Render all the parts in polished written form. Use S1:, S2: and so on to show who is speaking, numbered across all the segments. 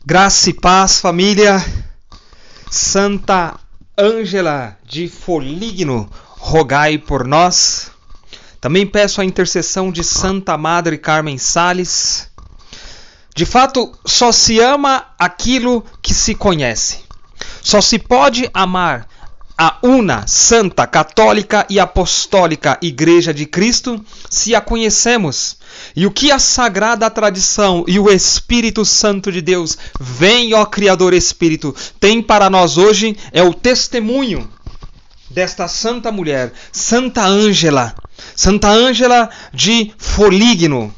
S1: Graça e paz, família. Santa Ângela de Foligno, rogai por nós. Também peço a intercessão de Santa Madre Carmen Sales. De fato, só se ama aquilo que se conhece. Só se pode amar a una, santa, católica e apostólica Igreja de Cristo se a conhecemos. E o que a sagrada tradição e o Espírito Santo de Deus, vem, ó Criador Espírito, tem para nós hoje é o testemunho desta santa mulher, Santa Ângela de Foligno.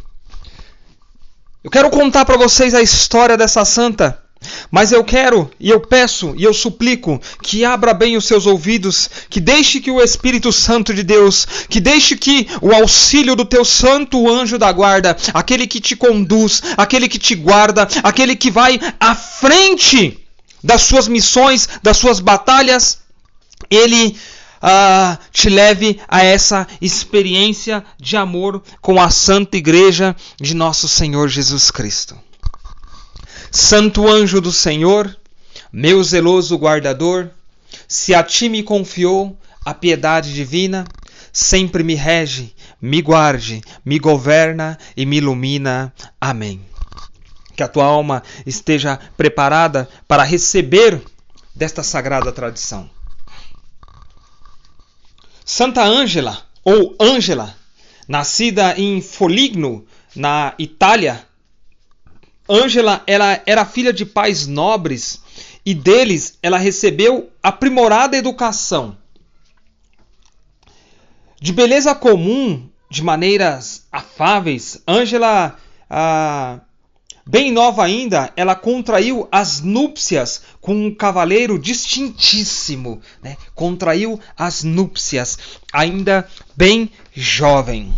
S1: Eu quero contar para vocês a história dessa santa. Mas eu quero, e eu peço, e eu suplico que abra bem os seus ouvidos, que deixe que o Espírito Santo de Deus, que deixe que o auxílio do teu santo anjo da guarda, aquele que te conduz, aquele que te guarda, aquele que vai à frente das suas missões, das suas batalhas, ele te leve a essa experiência de amor com a Santa Igreja de nosso Senhor Jesus Cristo. Santo anjo do Senhor, meu zeloso guardador, se a ti me confiou a piedade divina, sempre me rege, me guarde, me governa e me ilumina. Amém. Que a tua alma esteja preparada para receber desta sagrada tradição. Santa Ângela, ou Ângela, nascida em Foligno, na Itália. Ângela, ela era filha de pais nobres e deles ela recebeu aprimorada educação. De beleza comum, de maneiras afáveis, Ângela, bem nova ainda, ela contraiu as núpcias com um cavaleiro distintíssimo, né? Contraiu as núpcias, ainda bem jovem.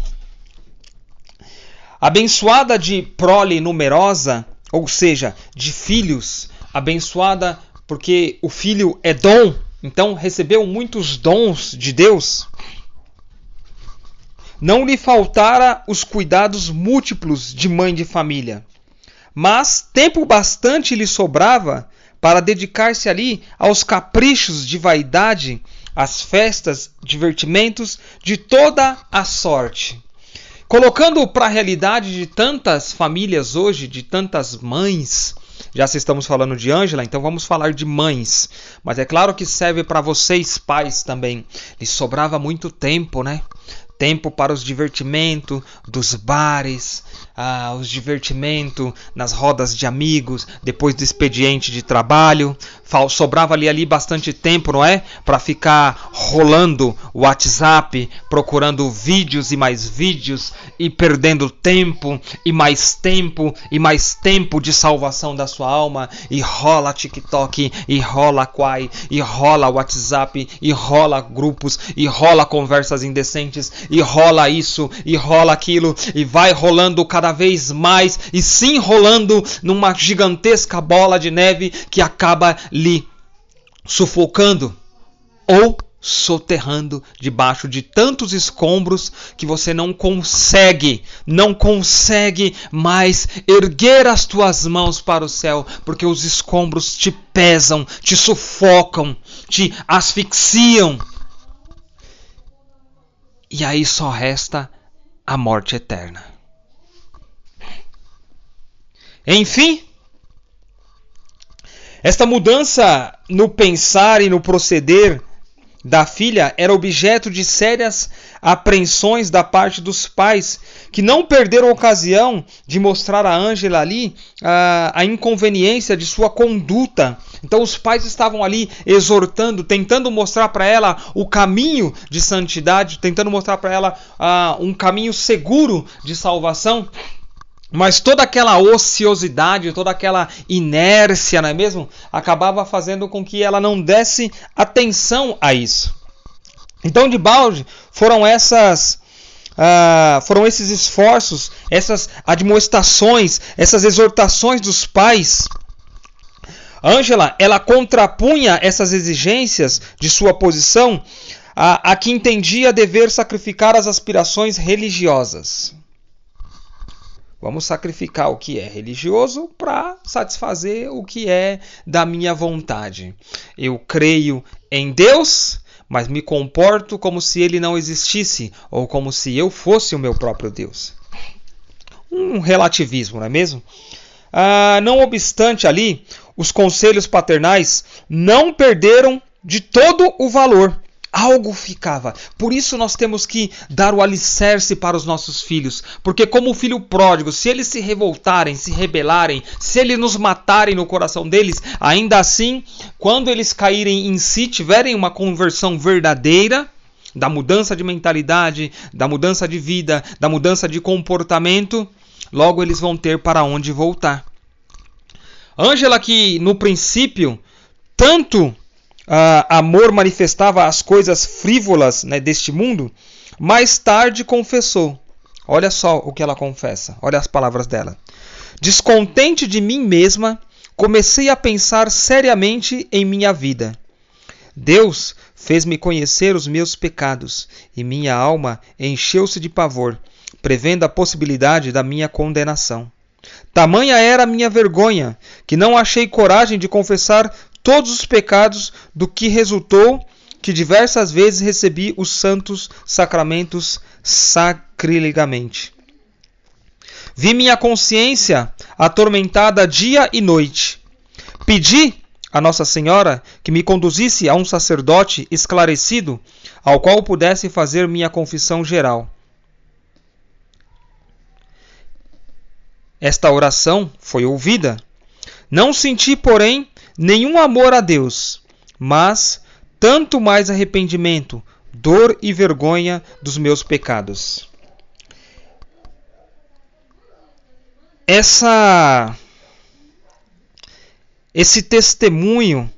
S1: Abençoada de prole numerosa, ou seja, de filhos, abençoada porque o filho é dom, então recebeu muitos dons de Deus. Não lhe faltara os cuidados múltiplos de mãe de família, mas tempo bastante lhe sobrava para dedicar-se ali aos caprichos de vaidade, às festas, divertimentos de toda a sorte. Colocando para a realidade de tantas famílias hoje, de tantas mães, já se estamos falando de Ângela, então vamos falar de mães. Mas é claro que serve para vocês pais também. Lhes sobrava muito tempo, né? Tempo para os divertimentos dos bares, os divertimentos nas rodas de amigos, depois do expediente de trabalho. Sobrava ali bastante tempo, não é? Para ficar rolando o WhatsApp, procurando vídeos e mais vídeos, e perdendo tempo, e mais tempo, e mais tempo de salvação da sua alma. E rola TikTok, e rola Quai, e rola WhatsApp, e rola grupos, e rola conversas indecentes, e rola isso, e rola aquilo, e vai rolando cada vez mais, e se enrolando numa gigantesca bola de neve que acaba lhe sufocando ou soterrando debaixo de tantos escombros que você não consegue mais erguer as tuas mãos para o céu, porque os escombros te pesam, te sufocam, te asfixiam. E aí só resta a morte eterna. Enfim, esta mudança no pensar e no proceder da filha era objeto de sérias apreensões da parte dos pais, que não perderam a ocasião de mostrar a Ângela ali a inconveniência de sua conduta. Então os pais estavam ali exortando, tentando mostrar para ela o caminho de santidade, tentando mostrar para ela um caminho seguro de salvação. Mas toda aquela ociosidade, toda aquela inércia, não é mesmo? Acabava fazendo com que ela não desse atenção a isso. Então, de balde, foram esses esforços, essas admoestações, essas exortações dos pais. Ângela, ela contrapunha essas exigências de sua posição a que entendia dever sacrificar as aspirações religiosas. Vamos sacrificar o que é religioso para satisfazer o que é da minha vontade. Eu creio em Deus, mas me comporto como se ele não existisse, ou como se eu fosse o meu próprio Deus. Um relativismo, não é mesmo? Não obstante ali, os conselhos paternais não perderam de todo o valor. Algo ficava. Por isso nós temos que dar o alicerce para os nossos filhos. Porque como o filho pródigo, se eles se revoltarem, se rebelarem, se eles nos matarem no coração deles, ainda assim, quando eles caírem em si, tiverem uma conversão verdadeira, da mudança de mentalidade, da mudança de vida, da mudança de comportamento, logo eles vão ter para onde voltar. Ângela, que no princípio tanto amor manifestava as coisas frívolas, né, deste mundo, mais tarde confessou. Olha só o que ela confessa, olha as palavras dela. Descontente de mim mesma, comecei a pensar seriamente em minha vida. Deus fez-me conhecer os meus pecados, e minha alma encheu-se de pavor, prevendo a possibilidade da minha condenação. Tamanha era a minha vergonha, que não achei coragem de confessar todos os pecados, do que resultou que diversas vezes recebi os santos sacramentos sacrilegamente. Vi minha consciência atormentada dia e noite. Pedi a Nossa Senhora que me conduzisse a um sacerdote esclarecido, ao qual pudesse fazer minha confissão geral. Esta oração foi ouvida. Não senti, porém, nenhum amor a Deus, mas tanto mais arrependimento, dor e vergonha dos meus pecados. Esse testemunho,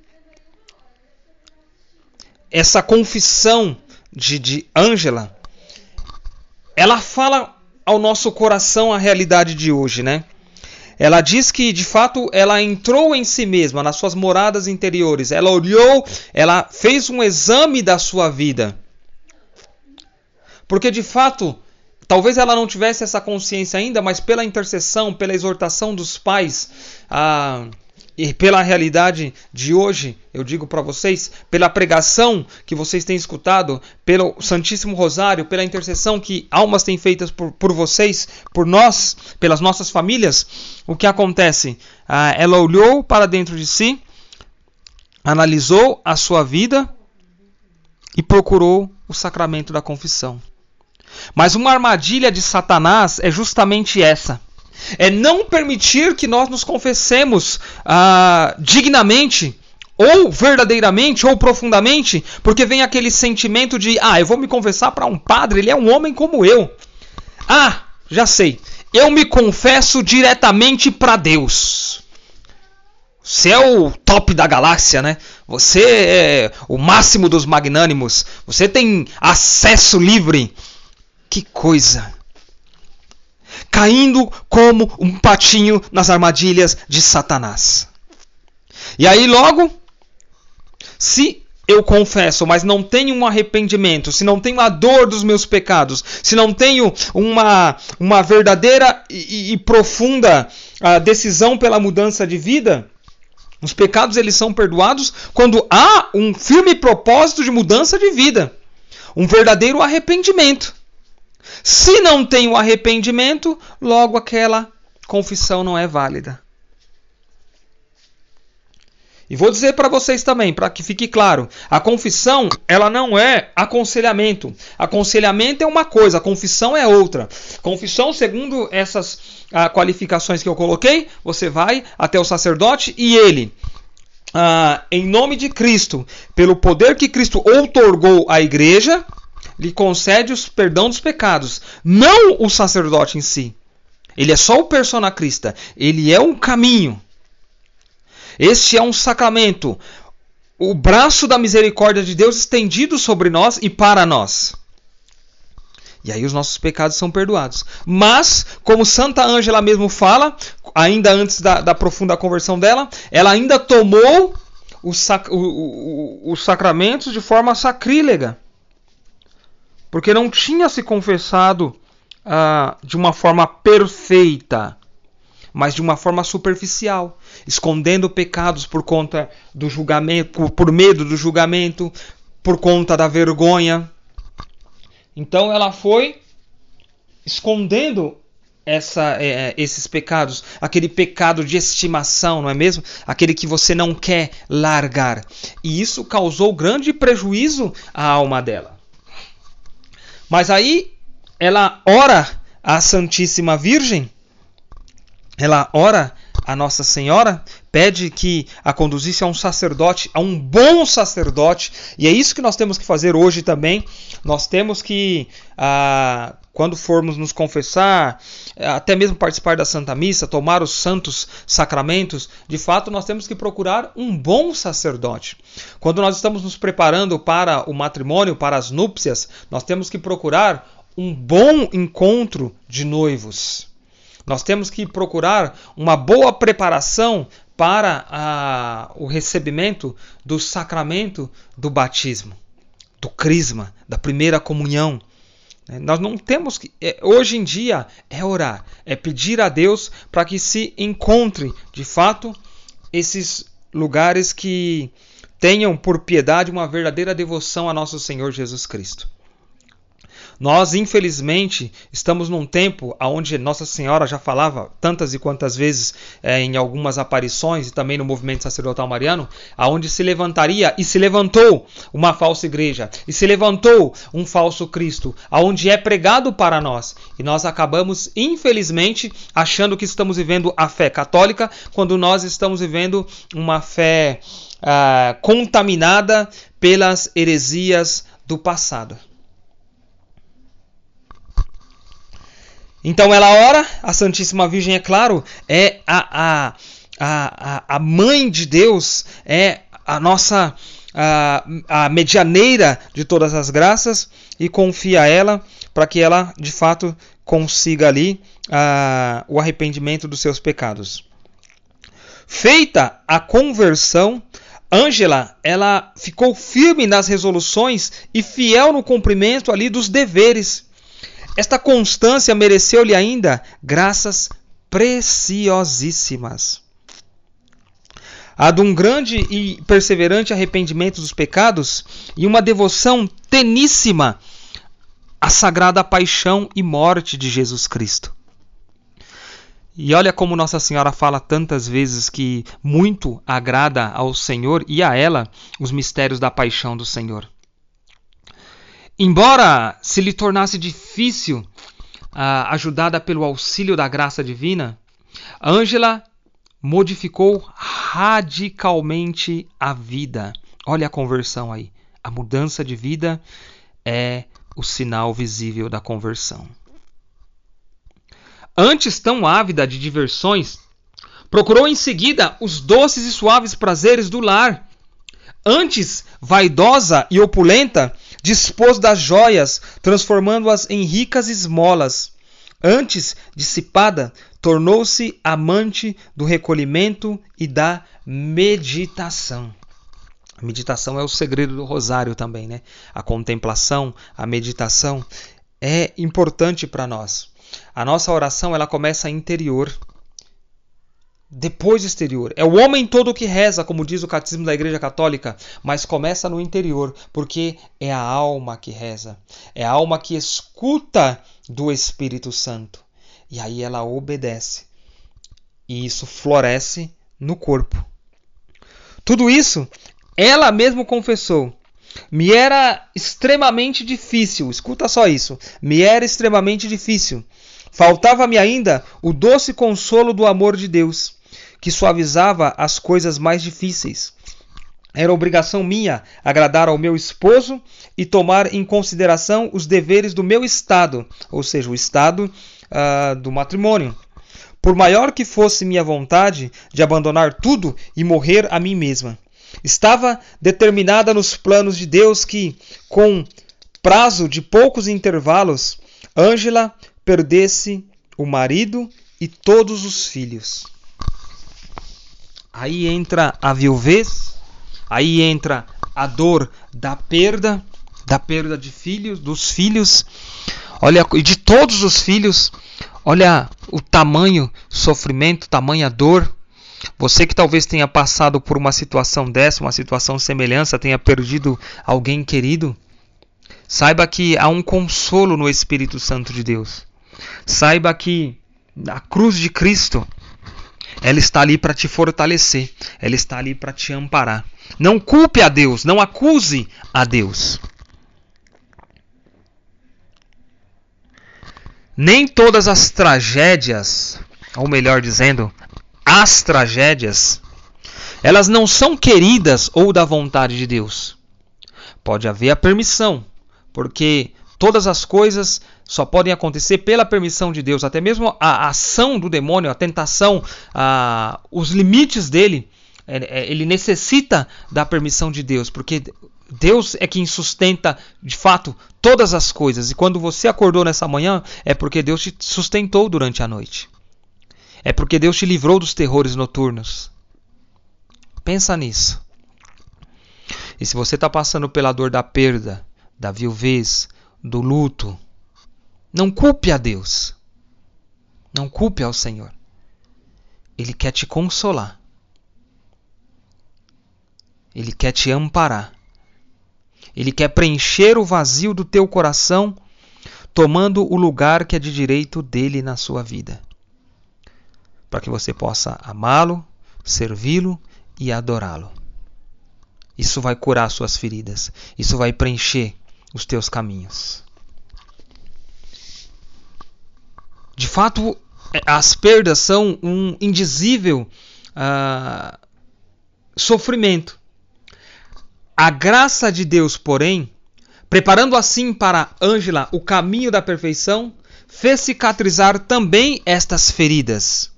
S1: essa confissão de Ângela, ela fala ao nosso coração a realidade de hoje, né? Ela diz que, de fato, ela entrou em si mesma, nas suas moradas interiores. Ela olhou, ela fez um exame da sua vida. Porque, de fato, talvez ela não tivesse essa consciência ainda, mas pela intercessão, pela exortação dos pais, e pela realidade de hoje, eu digo para vocês, pela pregação que vocês têm escutado, pelo Santíssimo Rosário, pela intercessão que almas têm feitas por vocês, por nós, pelas nossas famílias, o que acontece? Ela olhou para dentro de si, analisou a sua vida e procurou o sacramento da confissão. Mas uma armadilha de Satanás é justamente essa. É não permitir que nós nos confessemos dignamente, ou verdadeiramente, ou profundamente, porque vem aquele sentimento de, eu vou me confessar para um padre, ele é um homem como eu. Já sei, eu me confesso diretamente para Deus. Você é o top da galáxia, né? Você é o máximo dos magnânimos, você tem acesso livre. Que coisa! Caindo como um patinho nas armadilhas de Satanás. E aí logo, se eu confesso, mas não tenho um arrependimento, se não tenho a dor dos meus pecados, se não tenho uma verdadeira e profunda decisão pela mudança de vida, os pecados eles são perdoados quando há um firme propósito de mudança de vida, um verdadeiro arrependimento. Se não tem o arrependimento, logo aquela confissão não é válida. E vou dizer para vocês também, para que fique claro, a confissão ela não é aconselhamento. Aconselhamento é uma coisa, a confissão é outra. Confissão, segundo essas qualificações que eu coloquei, você vai até o sacerdote e ele, em nome de Cristo, pelo poder que Cristo outorgou à igreja, lhe concede o perdão dos pecados, não o sacerdote em si. Ele é só o persona Christa, ele é um caminho. Este é um sacramento, o braço da misericórdia de Deus estendido sobre nós e para nós. E aí os nossos pecados são perdoados. Mas, como Santa Ângela mesmo fala, ainda antes da profunda conversão dela, ela ainda tomou os sacramentos de forma sacrílega. Porque não tinha se confessado de uma forma perfeita, mas de uma forma superficial, escondendo pecados por conta do julgamento, por medo do julgamento, por conta da vergonha. Então ela foi escondendo esses pecados, aquele pecado de estimação, não é mesmo? Aquele que você não quer largar. E isso causou grande prejuízo à alma dela. Mas aí ela ora à Santíssima Virgem, ela ora a Nossa Senhora, pede que a conduzisse a um sacerdote, a um bom sacerdote, e é isso que nós temos que fazer hoje também. Nós temos que, quando formos nos confessar, até mesmo participar da Santa Missa, tomar os santos sacramentos, de fato nós temos que procurar um bom sacerdote. Quando nós estamos nos preparando para o matrimônio, para as núpcias, nós temos que procurar um bom encontro de noivos. Nós temos que procurar uma boa preparação para o recebimento do sacramento do batismo, do crisma, da primeira comunhão. Nós não temos que... Hoje em dia é orar, é pedir a Deus para que se encontre, de fato, esses lugares que tenham por piedade uma verdadeira devoção a nosso Senhor Jesus Cristo. Nós, infelizmente, estamos num tempo onde Nossa Senhora já falava tantas e quantas vezes em algumas aparições e também no movimento sacerdotal mariano, onde se levantaria e se levantou uma falsa igreja e se levantou um falso Cristo, onde é pregado para nós. E nós acabamos, infelizmente, achando que estamos vivendo a fé católica, quando nós estamos vivendo uma fé contaminada pelas heresias do passado. Então ela ora, a Santíssima Virgem, é claro, é a mãe de Deus, é a nossa a medianeira de todas as graças, e confia a ela para que ela de fato consiga ali o arrependimento dos seus pecados. Feita a conversão, Ângela, ela ficou firme nas resoluções e fiel no cumprimento ali dos deveres. Esta constância mereceu-lhe ainda graças preciosíssimas. A de um grande e perseverante arrependimento dos pecados e uma devoção teníssima à sagrada paixão e morte de Jesus Cristo. E olha como Nossa Senhora fala tantas vezes que muito agrada ao Senhor e a ela os mistérios da paixão do Senhor. Embora se lhe tornasse difícil, ajudada pelo auxílio da graça divina, Ângela modificou radicalmente a vida. Olha a conversão aí. A mudança de vida é o sinal visível da conversão. Antes tão ávida de diversões, procurou em seguida os doces e suaves prazeres do lar. Antes vaidosa e opulenta, dispôs das joias, transformando-as em ricas esmolas. Antes dissipada, tornou-se amante do recolhimento e da meditação. A meditação é o segredo do rosário também, né? A contemplação, a meditação é importante para nós. A nossa oração, ela começa interior, depois exterior. É o homem todo que reza, como diz o Catecismo da Igreja Católica, mas começa no interior, porque é a alma que reza. É a alma que escuta do Espírito Santo. E aí ela obedece. E isso floresce no corpo. Tudo isso, ela mesma confessou. Me era extremamente difícil. Escuta só isso. Me era extremamente difícil. Faltava-me ainda o doce consolo do amor de Deus, que suavizava as coisas mais difíceis. Era obrigação minha agradar ao meu esposo e tomar em consideração os deveres do meu estado, ou seja, o estado do matrimônio. Por maior que fosse minha vontade de abandonar tudo e morrer a mim mesma. Estava determinada nos planos de Deus que, com prazo de poucos intervalos, Ângela perdesse o marido e todos os filhos. Aí entra a viuvez, aí entra a dor da perda de filhos, dos filhos. Olha, e de todos os filhos, olha o tamanho sofrimento, tamanha dor. Você que talvez tenha passado por uma situação dessa, uma situação semelhante, tenha perdido alguém querido, saiba que há um consolo no Espírito Santo de Deus. Saiba que a cruz de Cristo, ela está ali para te fortalecer, ela está ali para te amparar. Não culpe a Deus, não acuse a Deus. Nem todas as tragédias, ou melhor dizendo, as tragédias, elas não são queridas ou da vontade de Deus. Pode haver a permissão, porque todas as coisas só podem acontecer pela permissão de Deus. Até mesmo a ação do demônio, a tentação, os limites dele, ele necessita da permissão de Deus, porque Deus é quem sustenta, de fato, todas as coisas. E quando você acordou nessa manhã, é porque Deus te sustentou durante a noite. É porque Deus te livrou dos terrores noturnos. Pensa nisso. E se você está passando pela dor da perda, da viuvez, do luto, não culpe a Deus. Não culpe ao Senhor. Ele quer te consolar. Ele quer te amparar. Ele quer preencher o vazio do teu coração, tomando o lugar que é de direito dele na sua vida. Para que você possa amá-lo, servi-lo e adorá-lo. Isso vai curar suas feridas. Isso vai preencher os teus caminhos. De fato, as perdas são um indizível sofrimento. A graça de Deus, porém, preparando assim para Ângela o caminho da perfeição, fez cicatrizar também estas feridas,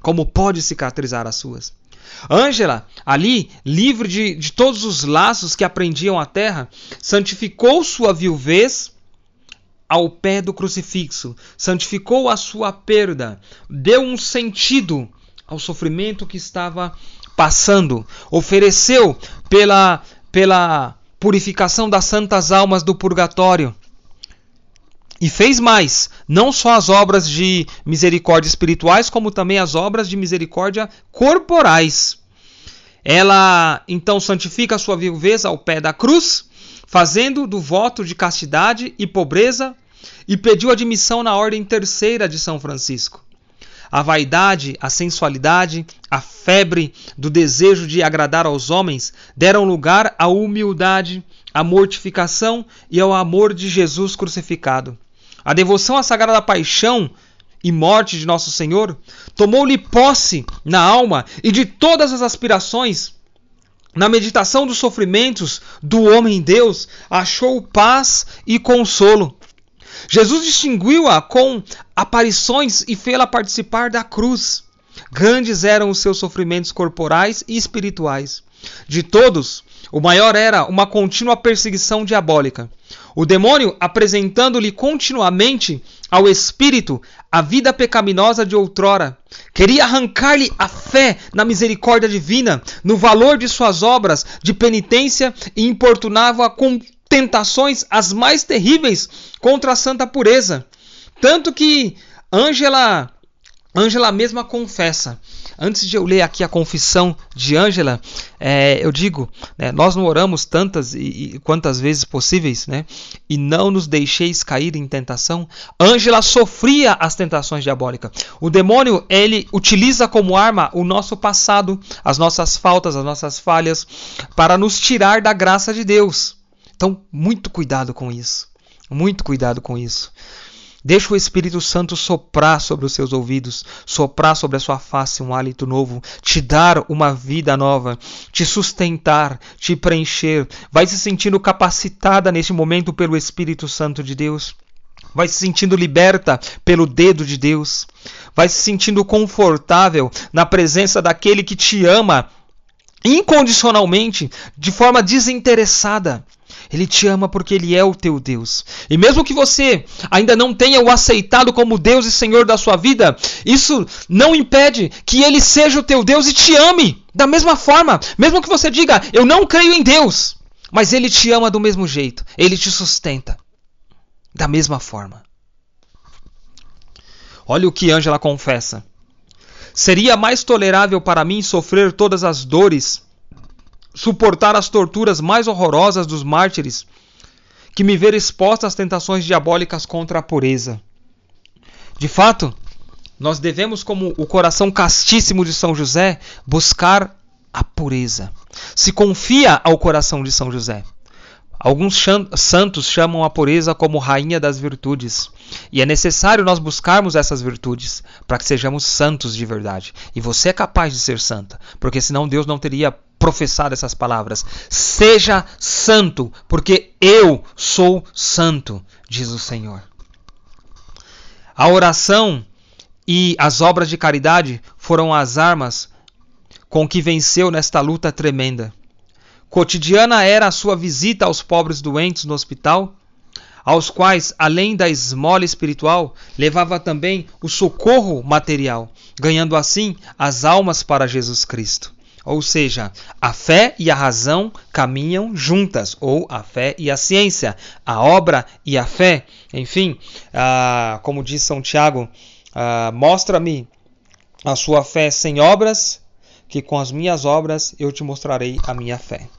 S1: como pode cicatrizar as suas. Ângela, ali, livre de todos os laços que aprendiam a terra, santificou sua viuvez ao pé do crucifixo, santificou a sua perda, deu um sentido ao sofrimento que estava passando, ofereceu pela purificação das santas almas do purgatório. E fez mais, não só as obras de misericórdia espirituais, como também as obras de misericórdia corporais. Ela então santifica a sua viuvez ao pé da cruz, fazendo do voto de castidade e pobreza, e pediu admissão na ordem terceira de São Francisco. A vaidade, a sensualidade, a febre do desejo de agradar aos homens deram lugar à humildade, à mortificação e ao amor de Jesus crucificado. A devoção à Sagrada Paixão e morte de Nosso Senhor tomou-lhe posse na alma e de todas as aspirações. Na meditação dos sofrimentos do homem-Deus, achou paz e consolo. Jesus distinguiu-a com aparições e fê-la participar da cruz. Grandes eram os seus sofrimentos corporais e espirituais. De todos, o maior era uma contínua perseguição diabólica. O demônio, apresentando-lhe continuamente ao espírito a vida pecaminosa de outrora, queria arrancar-lhe a fé na misericórdia divina, no valor de suas obras de penitência, e importunava-a com tentações as mais terríveis contra a santa pureza. Tanto que Ângela mesma confessa. Antes de eu ler aqui a confissão de Ângela, eu digo, nós não oramos tantas e quantas vezes possíveis, e não nos deixeis cair em tentação. Ângela sofria as tentações diabólicas. O demônio, ele utiliza como arma o nosso passado, as nossas faltas, as nossas falhas, para nos tirar da graça de Deus. Então, muito cuidado com isso. Muito cuidado com isso. Deixa o Espírito Santo soprar sobre os seus ouvidos, soprar sobre a sua face um hálito novo, te dar uma vida nova, te sustentar, te preencher. Vai se sentindo capacitada neste momento pelo Espírito Santo de Deus. Vai se sentindo liberta pelo dedo de Deus. Vai se sentindo confortável na presença daquele que te ama incondicionalmente, de forma desinteressada. Ele te ama porque Ele é o teu Deus. E mesmo que você ainda não tenha o aceitado como Deus e Senhor da sua vida, isso não impede que Ele seja o teu Deus e te ame da mesma forma. Mesmo que você diga, eu não creio em Deus, mas Ele te ama do mesmo jeito. Ele te sustenta. da mesma forma. Olha o que Ângela confessa. Seria mais tolerável para mim sofrer todas as dores, suportar as torturas mais horrorosas dos mártires, que me ver exposta às tentações diabólicas contra a pureza. De fato, nós devemos, como o coração castíssimo de São José, buscar a pureza. Se confia ao coração de São José. Alguns santos chamam a pureza como rainha das virtudes. E é necessário nós buscarmos essas virtudes para que sejamos santos de verdade. E você é capaz de ser santa, porque senão Deus não teria professado essas palavras. Seja santo, porque eu sou santo, diz o Senhor. A oração e as obras de caridade foram as armas com que venceu nesta luta tremenda. Cotidiana era a sua visita aos pobres doentes no hospital, aos quais, além da esmola espiritual, levava também o socorro material, ganhando assim as almas para Jesus Cristo. Ou seja, a fé e a razão caminham juntas, ou a fé e a ciência, a obra e a fé. Enfim, como diz São Tiago, mostra-me a sua fé sem obras, que com as minhas obras eu te mostrarei a minha fé.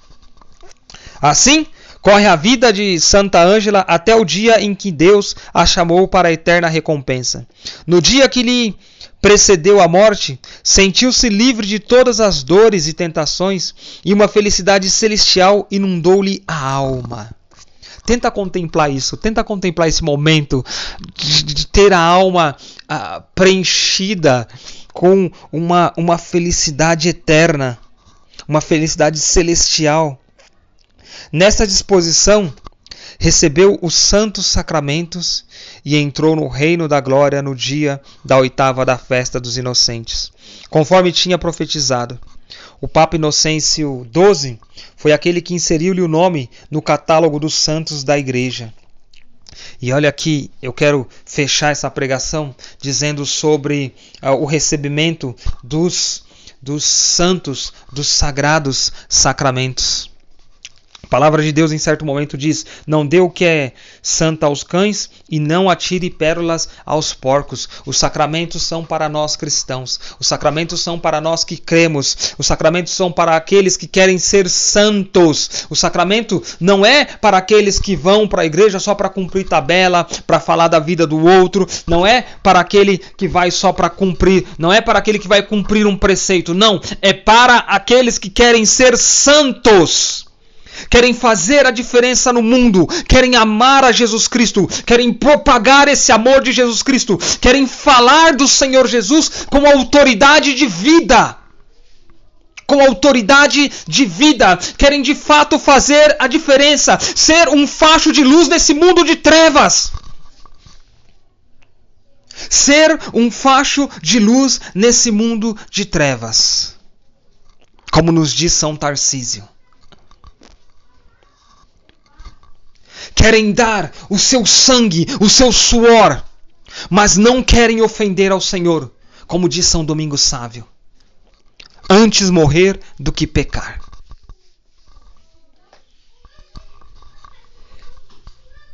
S1: Assim, corre a vida de Santa Ângela até o dia em que Deus a chamou para a eterna recompensa. No dia que lhe precedeu a morte, sentiu-se livre de todas as dores e tentações, e uma felicidade celestial inundou-lhe a alma. Tenta contemplar isso, tenta contemplar esse momento de ter a alma preenchida com uma felicidade eterna, uma felicidade celestial. Nesta disposição, recebeu os santos sacramentos e entrou no reino da glória no dia da 8ª da festa dos inocentes, conforme tinha profetizado. O Papa Inocêncio XII foi aquele que inseriu-lhe o nome no catálogo dos santos da Igreja. E olha aqui, eu quero fechar essa pregação dizendo sobre o recebimento dos santos, dos sagrados sacramentos. A palavra de Deus em certo momento diz: não dê o que é santa aos cães e não atire pérolas aos porcos. Os sacramentos são para nós cristãos. Os sacramentos são para nós que cremos. Os sacramentos são para aqueles que querem ser santos. O sacramento não é para aqueles que vão para a igreja só para cumprir tabela, para falar da vida do outro. Não é para aquele que vai só para cumprir. Não é para aquele que vai cumprir um preceito. Não, é para aqueles que querem ser santos. Querem fazer a diferença no mundo, querem amar a Jesus Cristo, querem propagar esse amor de Jesus Cristo, querem falar do Senhor Jesus com autoridade de vida. Com autoridade de vida, querem de fato fazer a diferença, ser um facho de luz nesse mundo de trevas. Ser um facho de luz nesse mundo de trevas. Como nos diz São Tarcísio. Querem dar o seu sangue, o seu suor, mas não querem ofender ao Senhor, como diz São Domingos Sávio. Antes morrer do que pecar.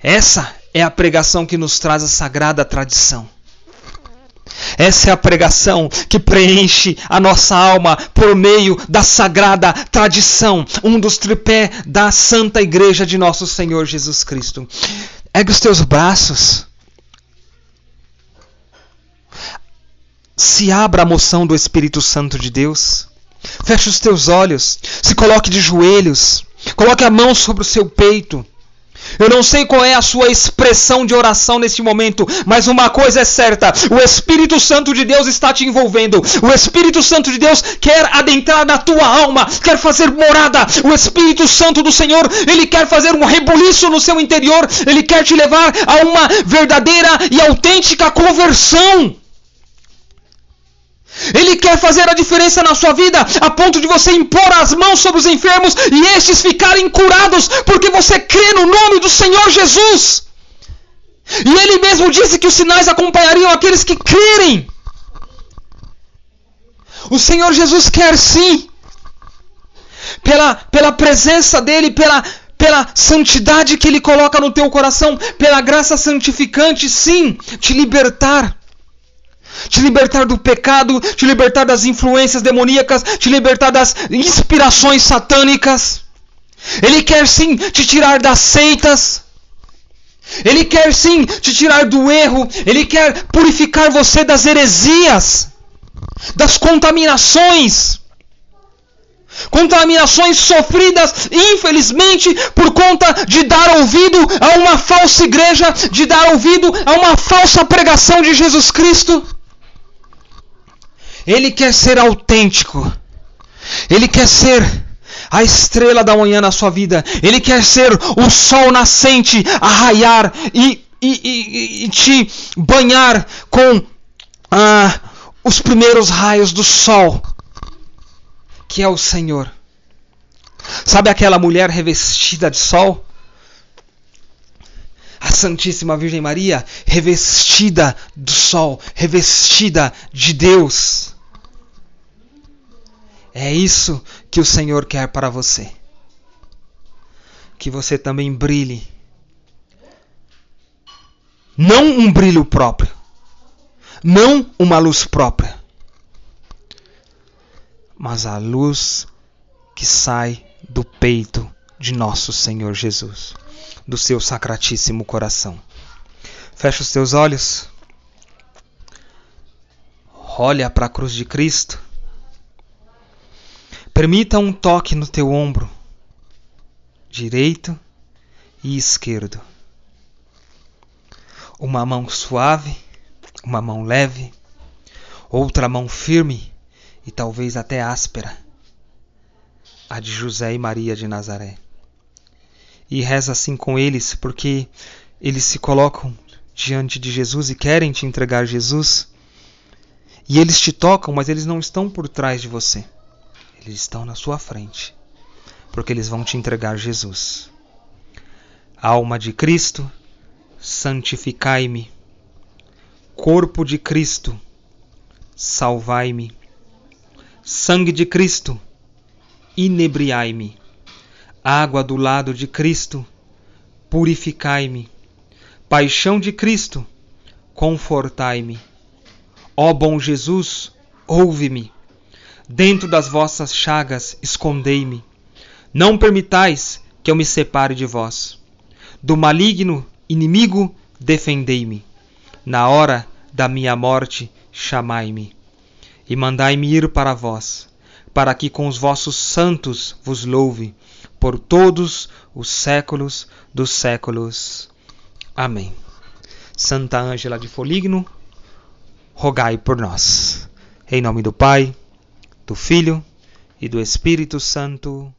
S1: Essa é a pregação que nos traz a sagrada tradição. Essa é a pregação que preenche a nossa alma por meio da sagrada tradição, um dos tripés da Santa Igreja de nosso Senhor Jesus Cristo. Ergue os teus braços. Se abra a moção do Espírito Santo de Deus. Feche os teus olhos. Se coloque de joelhos. Coloque a mão sobre o seu peito. Eu não sei qual é a sua expressão de oração neste momento, mas uma coisa é certa: o Espírito Santo de Deus está te envolvendo. O Espírito Santo de Deus quer adentrar na tua alma, quer fazer morada. O Espírito Santo do Senhor, ele quer fazer um rebuliço no seu interior. Ele quer te levar a uma verdadeira e autêntica conversão. Ele quer fazer a diferença na sua vida, a ponto de você impor as mãos sobre os enfermos e estes ficarem curados, porque você crê no nome do Senhor Jesus. E Ele mesmo disse que os sinais acompanhariam aqueles que crerem. O Senhor Jesus quer sim, pela presença dEle, pela santidade que Ele coloca no teu coração, pela graça santificante, sim, te libertar. Te libertar do pecado, te libertar das influências demoníacas, te libertar das inspirações satânicas. Ele quer sim te tirar das seitas. Ele quer sim te tirar do erro. Ele quer purificar você das heresias, das contaminações. Contaminações sofridas, infelizmente, por conta de dar ouvido a uma falsa igreja, de dar ouvido a uma falsa pregação de Jesus Cristo. Ele quer ser autêntico. Ele quer ser a estrela da manhã na sua vida. Ele quer ser o sol nascente a raiar e te banhar com os primeiros raios do sol, que é o Senhor. Sabe aquela mulher revestida de sol? A Santíssima Virgem Maria, revestida do sol, revestida de Deus. É isso que o Senhor quer para você. Que você também brilhe. Não um brilho próprio. Não uma luz própria. Mas a luz que sai do peito de nosso Senhor Jesus. Do seu sacratíssimo coração. Fecha os teus olhos. Olha para a cruz de Cristo. Permita um toque no teu ombro direito e esquerdo. Uma mão suave, uma mão leve, outra mão firme e talvez até áspera, a de José e Maria de Nazaré. E reza assim com eles, porque eles se colocam diante de Jesus e querem te entregar Jesus. E eles te tocam, mas eles não estão por trás de você. Eles estão na sua frente, porque eles vão te entregar Jesus. Alma de Cristo, santificai-me. Corpo de Cristo, salvai-me. Sangue de Cristo, inebriai-me. Água do lado de Cristo, purificai-me. Paixão de Cristo, confortai-me. Ó bom Jesus, ouve-me. Dentro das vossas chagas, escondei-me. Não permitais que eu me separe de vós. Do maligno inimigo, defendei-me. Na hora da minha morte, chamai-me. E mandai-me ir para vós, para que com os vossos santos vos louve, por todos os séculos dos séculos. Amém. Santa Ângela de Foligno, rogai por nós. Em nome do Pai, do Filho e do Espírito Santo.